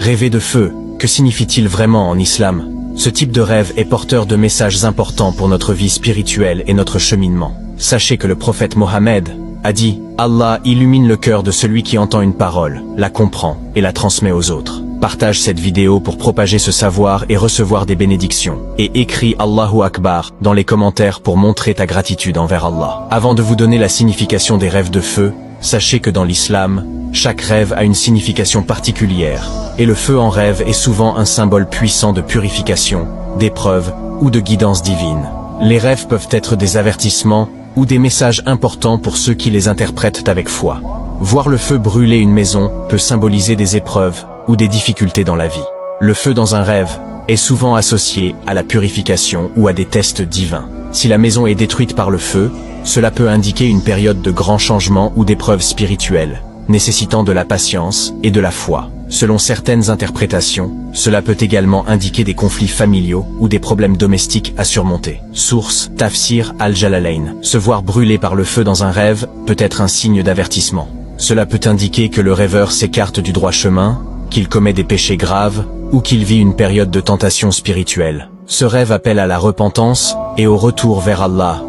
Rêver de feu, que signifie-t-il vraiment en islam? Ce type de rêve est porteur de messages importants pour notre vie spirituelle et notre cheminement. Sachez que le prophète Mohammed a dit « Allah illumine le cœur de celui qui entend une parole, la comprend et la transmet aux autres ». Partage cette vidéo pour propager ce savoir et recevoir des bénédictions. Et écris Allahu Akbar dans les commentaires pour montrer ta gratitude envers Allah. Avant de vous donner la signification des rêves de feu, sachez que dans l'islam, chaque rêve a une signification particulière. Et le feu en rêve est souvent un symbole puissant de purification, d'épreuve ou de guidance divine. Les rêves peuvent être des avertissements ou des messages importants pour ceux qui les interprètent avec foi. Voir le feu brûler une maison peut symboliser des épreuves ou des difficultés dans la vie. Le feu dans un rêve est souvent associé à la purification ou à des tests divins. Si la maison est détruite par le feu, cela peut indiquer une période de grands changements ou d'épreuves spirituelles, nécessitant de la patience et de la foi. Selon certaines interprétations, cela peut également indiquer des conflits familiaux ou des problèmes domestiques à surmonter. Source, Tafsir al-Jalalayn. Se voir brûler par le feu dans un rêve peut être un signe d'avertissement. Cela peut indiquer que le rêveur s'écarte du droit chemin, qu'il commet des péchés graves, ou qu'il vit une période de tentation spirituelle. Ce rêve appelle à la repentance et au retour vers Allah.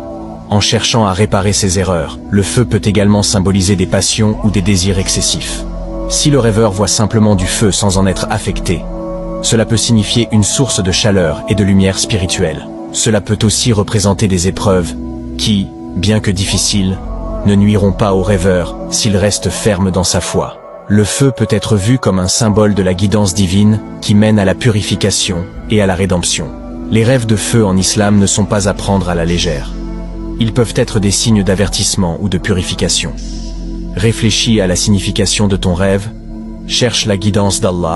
En cherchant à réparer ses erreurs, le feu peut également symboliser des passions ou des désirs excessifs. Si le rêveur voit simplement du feu sans en être affecté, cela peut signifier une source de chaleur et de lumière spirituelle. Cela peut aussi représenter des épreuves qui, bien que difficiles, ne nuiront pas au rêveur s'il reste ferme dans sa foi. Le feu peut être vu comme un symbole de la guidance divine qui mène à la purification et à la rédemption. Les rêves de feu en islam ne sont pas à prendre à la légère. Ils peuvent être des signes d'avertissement ou de purification. Réfléchis à la signification de ton rêve, cherche la guidance d'Allah.